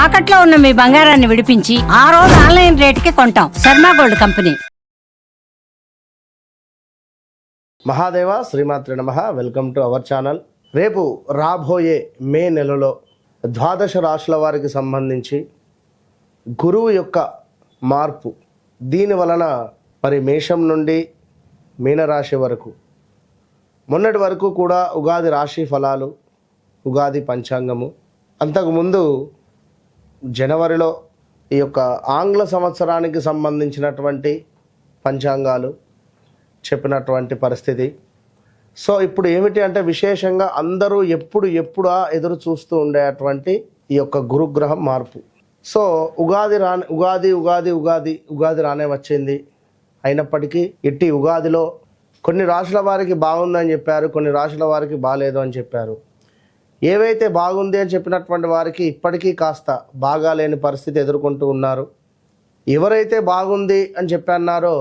తాకట్లో ఉన్న మీ బంగారాన్ని విడిపించి ఆ రోజు ఆన్లైన్ రేటుకి కొంటాం. Sharma gold company. మహాదేవ శ్రీమాత్రి నమః. Welcome to our channel. రేపు రాబోయే మే నెలలో ద్వాదశ రాశుల వారికి సంబంధించి గురువు యొక్క మార్పు, దీని వలన మరి మేషం నుండి మీనరాశి వరకు, మొన్నటి వరకు కూడా ఉగాది రాశి ఫలాలు, ఉగాది పంచాంగము, అంతకుముందు జనవరిలో ఈ యొక్క ఆంగ్ల సంవత్సరానికి సంబంధించినటువంటి పంచాంగాలు చెప్పినటువంటి పరిస్థితి. సో ఇప్పుడు ఏమిటి అంటే విశేషంగా అందరూ ఎప్పుడా ఎదురు చూస్తూ ఉండేటువంటి ఈ యొక్క గురుగ్రహం మార్పు. సో ఉగాది రానే వచ్చింది. అయినప్పటికీ ఇట్టి ఉగాదిలో కొన్ని రాశుల వారికి బాగుందని చెప్పారు, కొన్ని రాశుల వారికి బాగాలేదు అని చెప్పారు. ఏవైతే బాగుంది అని చెప్పినటువంటి వారికి ఇప్పటికీ కాస్త బాగా లేని పరిస్థితి ఎదుర్కొంటూ ఉన్నారు. ఎవరైతే బాగుంది అని చెప్పన్నారో,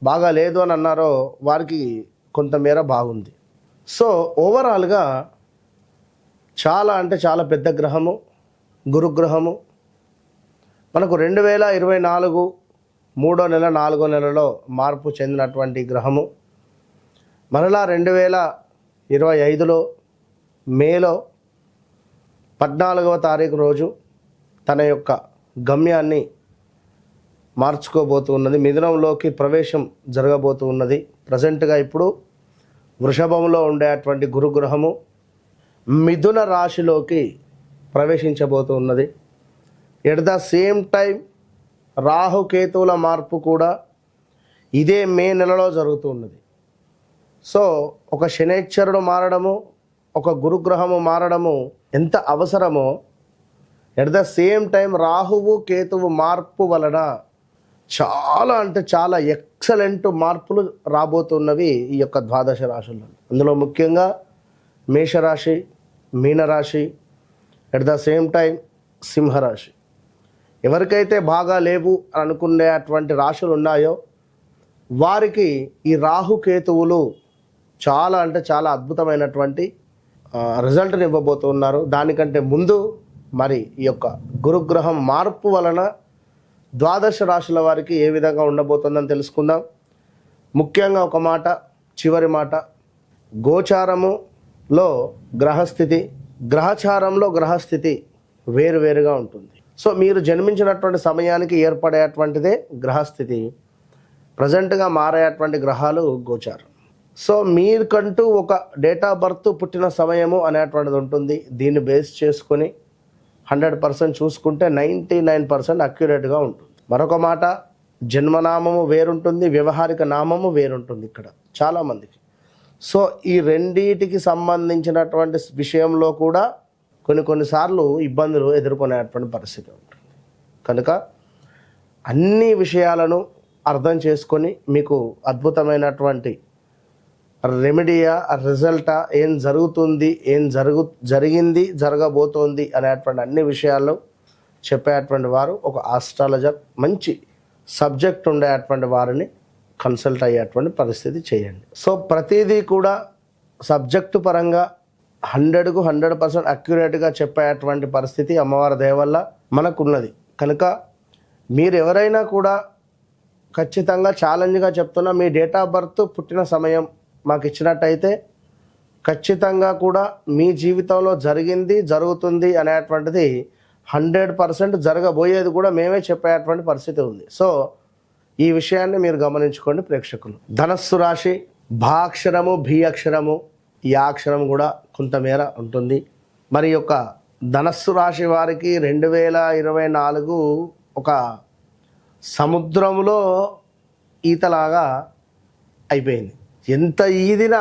బాగా లేదు అని అన్నారో వారికి కొంతమేర బాగుంది. సో ఓవరాల్గా చాలా అంటే చాలా పెద్ద గ్రహము గురుగ్రహము. మనకు 2024 3వ నెల 4వ నెలలో మార్పు చెందినటువంటి గ్రహము. మరలా 2025లో మేలో 14వ తారీఖు రోజు తన యొక్క గమ్యాన్ని మార్చుకోబోతున్నది. మిథునంలోకి ప్రవేశం జరగబోతూ ఉన్నది. ప్రజెంట్గా ఇప్పుడు వృషభంలో ఉండేటువంటి గురుగ్రహము మిథున రాశిలోకి ప్రవేశించబోతూ ఉన్నది. ఎట్ ద సేమ్ టైం రాహుకేతువుల మార్పు కూడా ఇదే మే నెలలో జరుగుతూ ఉన్నది. సో ఒక శనైశ్చరుడు మారడము, ఒక గురుగ్రహము మారడము ఎంత అవసరమో, ఎట్ ద సేమ్ టైం రాహువు కేతువు మార్పు వలన చాలా అంటే చాలా ఎక్సలెంట్ మార్పులు రాబోతున్నవి ఈ యొక్క ద్వాదశ రాశుల్లో. అందులో ముఖ్యంగా మేషరాశి, మీనరాశి, ఎట్ ద సేమ్ టైం సింహరాశి. ఎవరికైతే బాగా లేవు అని అనుకునేటువంటి రాశులు ఉన్నాయో వారికి ఈ రాహుకేతువులు చాలా అంటే చాలా అద్భుతమైనటువంటి రిజల్ట్ని ఇవ్వబోతున్నారు. దానికంటే ముందు మరి ఈ యొక్క గురుగ్రహం మార్పు వలన ద్వాదశ రాశుల వారికి ఏ విధంగా ఉండబోతుందని తెలుసుకుందాం. ముఖ్యంగా ఒక మాట, చివరి మాట, గోచారములో గ్రహస్థితి, గ్రహచారంలో గ్రహస్థితి వేరువేరుగా ఉంటుంది. సో మీరు జన్మించినటువంటి సమయానికి ఏర్పడేటువంటిదే గ్రహస్థితి. ప్రజెంట్గా మారేటువంటి గ్రహాలు గోచారం. సో మీకంటూ ఒక డేట్ ఆఫ్ బర్త్, పుట్టిన సమయము అనేటువంటిది ఉంటుంది. దీన్ని బేస్ చేసుకొని 100% చూసుకుంటే 99% అక్యురేట్గా ఉంటుంది. మరొక మాట, జన్మనామము వేరుంటుంది, వ్యవహారిక నామము వేరుంటుంది ఇక్కడ చాలామందికి. సో ఈ రెండింటికి సంబంధించినటువంటి విషయంలో కూడా కొన్నిసార్లు ఇబ్బందులు ఎదుర్కొనేటువంటి పరిస్థితి ఉంటుంది. కనుక అన్ని విషయాలను అర్థం చేసుకొని మీకు అద్భుతమైనటువంటి రెమెడియా, రిజల్టా, ఏం జరుగుతుంది, జరిగింది, జరగబోతోంది అనేటువంటి అన్ని విషయాలు చెప్పేటువంటి వారు ఒక ఆస్ట్రాలజర్, మంచి సబ్జెక్ట్ ఉండేటువంటి వారిని కన్సల్ట్ అయ్యేటువంటి పరిస్థితి చేయండి. సో ప్రతిదీ కూడా సబ్జెక్టు పరంగా 100కు 100% అక్యురేట్గా చెప్పేటువంటి పరిస్థితి అమ్మవారి దయ వల్ల మనకున్నది. కనుక మీరు ఎవరైనా కూడా ఖచ్చితంగా ఛాలెంజ్గా చెప్తున్నా, మీ డేట్ ఆఫ్ బర్త్, పుట్టిన సమయం మాకు ఇచ్చినట్టయితే ఖచ్చితంగా కూడా మీ జీవితంలో జరిగింది, జరుగుతుంది అనేటువంటిది 100% జరగబోయేది కూడా మేమే చెప్పేటువంటి పరిస్థితి ఉంది. సో ఈ విషయాన్ని మీరు గమనించుకోండి ప్రేక్షకులు. ధనస్సు రాశి, భా అక్షరము, భీ అక్షరము, ఈ అక్షరం కూడా కొంతమేర ఉంటుంది. మరి యొక్క ధనస్సు రాశి వారికి 2024 ఒక సముద్రంలో ఈతలాగా అయిపోయింది. ఎంత ఈదినా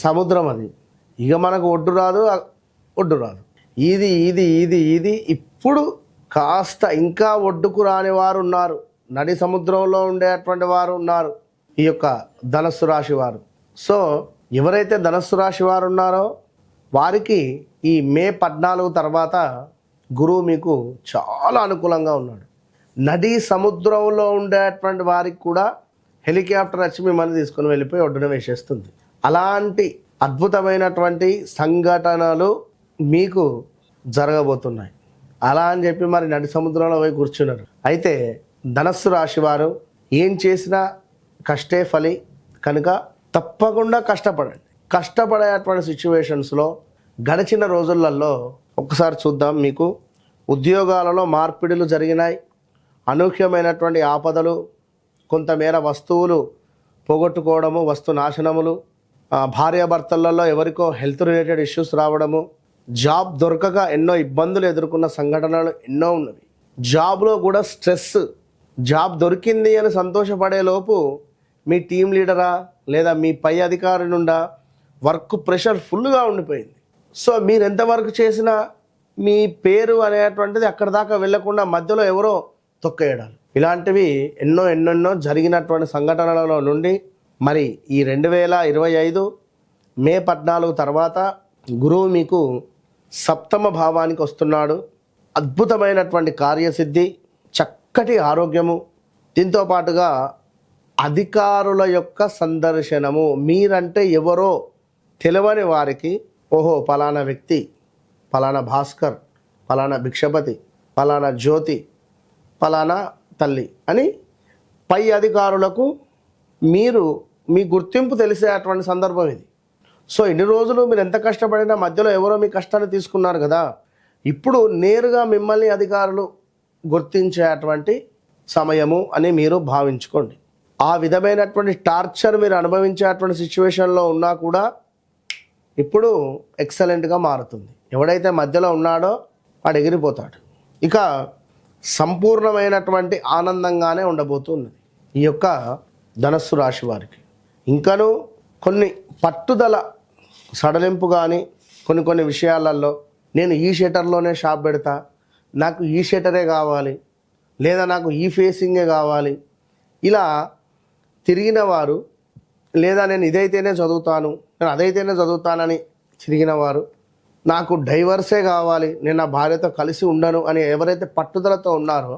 సముద్రం అది. ఇక మనకు ఒడ్డు రాదు. ఇది ఇప్పుడు కాస్త ఇంకా ఒడ్డుకు రాని వారు ఉన్నారు. నడి సముద్రంలో ఉండేటువంటి వారు ఉన్నారు ఈ యొక్క ధనస్సు రాశి వారు. సో ఎవరైతే ధనస్సు రాశి వారు ఉన్నారో వారికి ఈ మే 14 తర్వాత గురువు మీకు చాలా అనుకూలంగా ఉన్నాడు. నదీ సముద్రంలో ఉండేటువంటి వారికి కూడా హెలికాప్టర్ వచ్చి మిమ్మల్ని తీసుకొని వెళ్ళిపోయి ఒడ్డున వేసేస్తుంది. అలాంటి అద్భుతమైనటువంటి సంఘటనలు మీకు జరగబోతున్నాయి. అలా అని చెప్పి మరి నడి సముద్రంలో పోయి కూర్చున్నారు. అయితే ధనస్సు రాశి వారు ఏం చేసినా కష్టే ఫలి కనుక తప్పకుండా కష్టపడండి. కష్టపడేటువంటి సిచ్యువేషన్స్లో గడిచిన రోజులలో ఒకసారి చూద్దాం. మీకు ఉద్యోగాలలో మార్పిడులు జరిగినాయి, అనూహ్యమైనటువంటి ఆపదలు, కొంతమేర వస్తువులు పోగొట్టుకోవడము, వస్తు నాశనములు, భార్యాభర్తలలో ఎవరికో హెల్త్ రిలేటెడ్ ఇష్యూస్ రావడము, జాబ్ దొరకక ఎన్నో ఇబ్బందులు ఎదుర్కొన్న సంఘటనలు ఎన్నో ఉన్నవి. జాబ్లో కూడా స్ట్రెస్, జాబ్ దొరికింది అని సంతోషపడే లోపు మీ టీం లీడరా లేదా మీ పై అధికారి నుండా వర్క్ ప్రెషర్ ఫుల్గా ఉండిపోయింది. సో మీరు ఎంత వర్క్ చేసినా మీ పేరు అనేటువంటిది అక్కడ దాకా వెళ్లకుండా మధ్యలో ఎవరో తొక్కేయడాలు, ఇలాంటివి ఎన్నెన్నో జరిగినటువంటి సంఘటనలలో నుండి మరి ఈ 2025 మే 14 తర్వాత గురువు మీకు సప్తమ భావానికి వస్తున్నాడు. అద్భుతమైనటువంటి కార్యసిద్ధి, చక్కటి ఆరోగ్యము, దీంతో పాటుగా అధికారుల యొక్క సందర్శనము. మీరంటే ఎవరో తెలియని వారికి ఓహో పలానా వ్యక్తి, పలానా భాస్కర్, పలానా భిక్షపతి, పలానా జ్యోతి, పలానా తల్లి అని పై అధికారులకు మీరు మీ గుర్తింపు తెలిసేటువంటి సందర్భం ఇది. సో ఇన్ని రోజులు మీరు ఎంత కష్టపడినా మధ్యలో ఎవరో మీ కష్టాన్ని తీసుకున్నారు కదా, ఇప్పుడు నేరుగా మిమ్మల్ని అధికారులు గుర్తించేటువంటి సమయము అని మీరు భావించుకోండి. ఆ విధమైనటువంటి టార్చర్ మీరు అనుభవించేటువంటి సిచ్యువేషన్లో ఉన్నా కూడా ఇప్పుడు ఎక్సలెంట్గా మారుతుంది. ఎవడైతే మధ్యలో ఉన్నాడో వాడు ఎగిరిపోతాడు. ఇక సంపూర్ణమైనటువంటి ఆనందంగానే ఉండబోతున్నది ఈ యొక్క ధనస్సు రాశి వారికి. ఇంకనూ కొన్ని పట్టుదల సడలింపు కానీ కొన్ని విషయాలలో నేను ఈ షటర్లోనే షాప్ పెడతా, నాకు ఈ షటరే కావాలి, లేదా నాకు ఈ ఫేసింగే కావాలి, ఇలా తిరిగిన వారు, లేదా నేను ఇదైతేనే చదువుతాను, నేను అదైతేనే చదువుతానని తిరిగిన వారు, నాకు డైవర్సే కావాలి, నేను నా భార్యతో కలిసి ఉండను అని ఎవరైతే పట్టుదలతో ఉన్నారో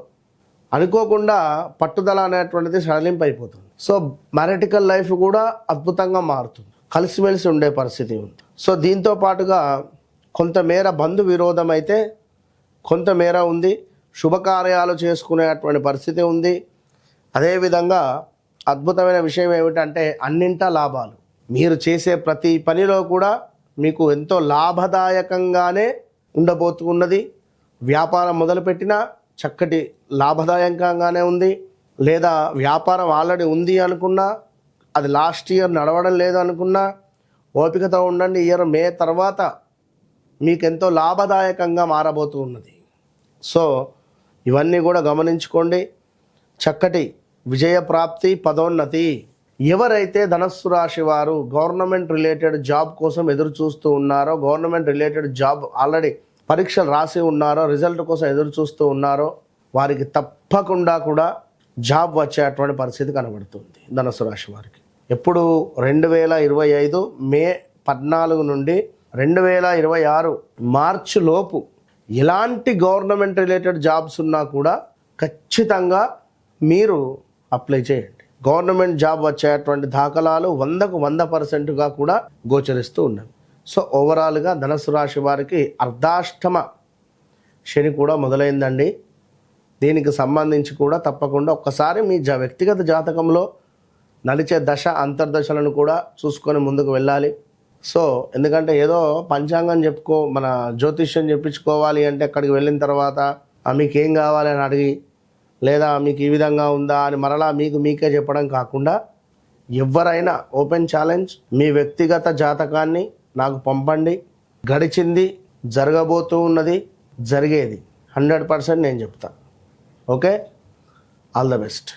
అనుకోకుండా పట్టుదల అనేటువంటిది సడలింపు అయిపోతుంది. సో మ్యారిటికల్ లైఫ్ కూడా అద్భుతంగా మారుతుంది, కలిసిమెలిసి ఉండే పరిస్థితి ఉంది. సో దీంతో పాటుగా కొంతమేర బంధు విరోధం అయితే కొంతమేర ఉంది, శుభకార్యాలు చేసుకునేటువంటి పరిస్థితి ఉంది. అదేవిధంగా అద్భుతమైన విషయం ఏమిటంటే అన్నింటా లాభాలు. మీరు చేసే ప్రతి పనిలో కూడా మీకు ఎంతో లాభదాయకంగానే ఉండబోతున్నది. వ్యాపారం మొదలుపెట్టినా చక్కటి లాభదాయకంగానే ఉంది, లేదా వ్యాపారం ఆల్రెడీ ఉంది అనుకున్నా అది లాస్ట్ ఇయర్ నడవడం లేదు అనుకున్నా ఓపికతో ఉండండి. ఇయర్ మే తర్వాత మీకు ఎంతో లాభదాయకంగా మారబోతూ ఉన్నది. సో ఇవన్నీ కూడా గమనించుకోండి. చక్కటి విజయప్రాప్తి, పదోన్నతి. ఎవరైతే ధనస్సు రాశి వారు గవర్నమెంట్ రిలేటెడ్ జాబ్ కోసం ఎదురు చూస్తూ ఉన్నారో, గవర్నమెంట్ రిలేటెడ్ జాబ్ ఆల్రెడీ పరీక్షలు రాసి ఉన్నారో, రిజల్ట్ కోసం ఎదురు చూస్తూ ఉన్నారో వారికి తప్పకుండా కూడా జాబ్ వచ్చేటువంటి పరిస్థితి కనబడుతుంది ధనస్సు రాశి వారికి. ఎప్పుడు 2025 మే 14 నుండి 2026 మార్చి లోపు ఎలాంటి గవర్నమెంట్ రిలేటెడ్ జాబ్స్ ఉన్నా కూడా ఖచ్చితంగా మీరు అప్లై చేయండి. గవర్నమెంట్ జాబ్ వచ్చేటువంటి దాఖలాలు 100కు 100%గా కూడా గోచరిస్తూ ఉన్నవి. సో ఓవరాల్గా ధనుసు రాశి వారికి అర్ధాష్టమ శని కూడా మొదలైందండి. దీనికి సంబంధించి కూడా తప్పకుండా ఒక్కసారి మీ వ్యక్తిగత జాతకంలో నడిచే దశ అంతర్దశలను కూడా చూసుకొని ముందుకు వెళ్ళాలి. సో ఎందుకంటే ఏదో పంచాంగం మన జ్యోతిష్యం చెప్పించుకోవాలి అంటే అక్కడికి వెళ్ళిన తర్వాత మీకేం కావాలి అని అడిగి, లేదా మీకు ఈ విధంగా ఉందా అని మరలా మీకే చెప్పడం కాకుండా ఎవరైనా ఓపెన్ ఛాలెంజ్ మీ వ్యక్తిగత జాతకాన్ని నాకు పంపండి. గడిచింది, జరగబోతూ ఉన్నది, జరిగేది 100% నేను చెప్తా. Okay, all the best.